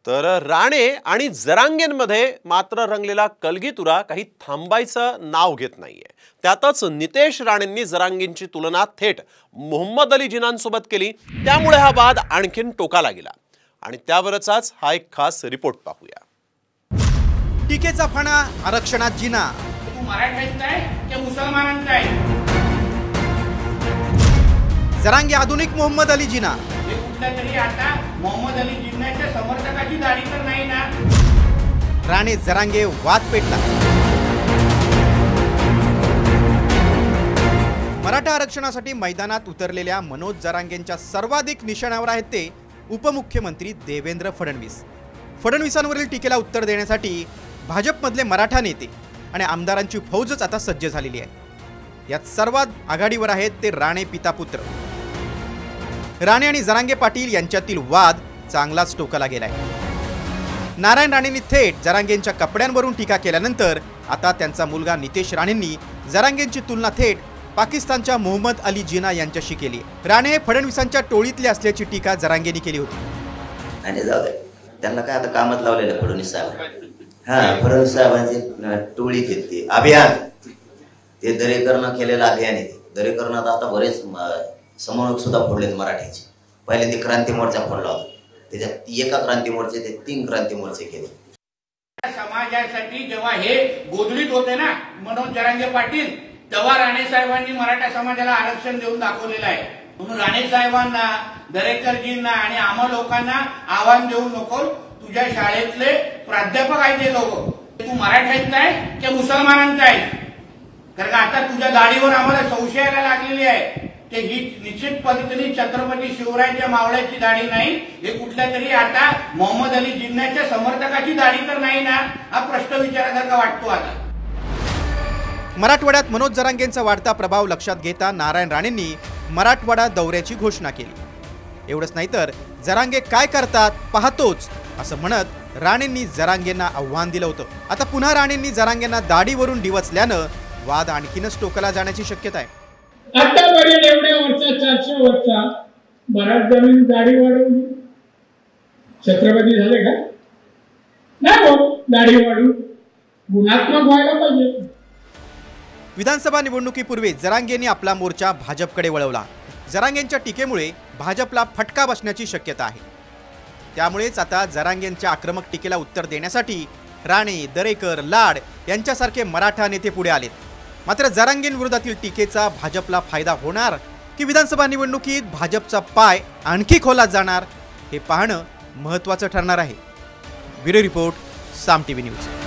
तर राणे आणि जरांगेंमध्ये मात्र रंगलेला कलगीतुरा काही थांबायचं नाव घेत नाहीये। त्यातच नितेश राणेंनी जरांगेंची तुलना थेट मोहम्मद अली जिनांसोबत केली, त्यामुळे हा वाद आणखीन टोकाला गेला आणि त्यावरचाच हा एक खास रिपोर्ट पाहूया। टीकेचा फणा आरक्षणात जिना, तू मराठ्यांचा आहे की मुसलमानांचा आहे? जरांगे आधुनिक मोहम्मद अली जिना, हे कुठल्या तरी आता मोहम्मद अली जिन्नाच्या समर्थकाची दाढी तर नाही ना? राणे जरांगे वाद पेटला। मराठा आरक्षणासाठी मैदानात उतरलेल्या मनोज जरांगेंच्या सर्वाधिक निशाण्यावर आहेत ते उपमुख्यमंत्री देवेंद्र फडणवीस। फडणवीसांवरील टीकेला उत्तर देण्यासाठी भाजपमधले मराठा नेते आणि आमदारांची फौजच आता सज्ज झालेली आहे। यात सर्वात आघाडीवर आहेत ते राणे पिता पुत्र। राणे आणि जरांगे पाटील यांच्यातील वाद चांगलाच टोकाला गेलाय। नारायण राणेंनी थेट जरांगेंच्या कपड्यांवरून टीका केल्यानंतर आता त्यांचा मुलगा नितेश राणेंनी जरांगेंची तुलना थेट पाकिस्तानच्या मोहम्मद अली जिना यांच्याशी केली। राणे हे फडणवीसांच्या टोळीतले असल्याची टीका जरांगेंनी केली होती। आणि जाऊ दे, त्यांना काय आता कामात लावलेलं फडणवीस साहेब। फडणवीस साहेबांची टोळी घेतली अभियान, ते दरेकरण केलेलं अभियान आहे। दरेकरणात आता बरेच समन्वयक सुद्धा फोडलेत मराठ्याचे। पहिले ते क्रांती मोर्चा फोडला होता, त्याच्यात एका क्रांती मोर्चे ते 3 क्रांती मोर्चे केले। समाजासाठी जेव्हा हे गोधडीत होते ना मनोज जरांगे पाटील, तेव्हा राणे साहेबांनी मराठा समाजाला आरक्षण देऊन दाखवलेलं आहे। म्हणून राणे साहेबांना, दरेकरजींना आणि आम्हा लोकांना आव्हान देऊ नको, तुझ्या शाळेतले प्राध्यापक आहे ते लोक, तू मराठ्यांचा आहे की मुसलमानांचा आहे? कारण आता तुझ्या दाढीवर आम्हाला संशय यायला लागलेली आहे की ही निश्चित पद्धतीने छत्रपती शिवरायांच्या मावळ्याची दाढी नाही, हे कुठल्या तरी आता मोहम्मद अली जिन्नाच्या समर्थकाची दाढी तर नाही ना? हा प्रश्न विचारासारखा वाटतो। आता मराठवाड्यात मनोज जरांगेंचा वाढता प्रभाव लक्षात घेता नारायण राणेंनी मराठवाडा दौऱ्याची घोषणा केली। एवढंच नाही तर जरांगे काय करतात पाहतोच असं म्हणत राणेंनी जरांगेंना आव्हान दिलं होतं। आता पुन्हा राणेंनी जरांगेंना दाढीवरून डिवचल्यानं वाद आणखीनच टोकाला जाण्याची शक्यता आहे। आतापर्यंत एवढ्या वर्षात 400 वर्षात बऱ्याच जणांनी दाढी वाढवली, छत्रपती झाले का? नाही हो, दाढी वाढवून गुणात्मक व्हायला पाहिजे। विधानसभा निवडणुकीपूर्वी जरांगेंनी आपला मोर्चा भाजपकडे वळवला। जरांगेंच्या टीकेमुळे भाजपला फटका बसण्याची शक्यता आहे। त्यामुळेच आता जरांगेंच्या आक्रमक टीकेला उत्तर देण्यासाठी राणे, दरेकर, लाड यांच्यासारखे मराठा नेते पुढे आलेत। मात्र जरांगेंविरोधातील टीकेचा भाजपला फायदा होणार की विधानसभा निवडणुकीत भाजपचा पाय आणखी खोलात जाणार हे पाहणं महत्त्वाचं ठरणार आहे। ब्युरो रिपोर्ट, साम टीव्ही न्यूज।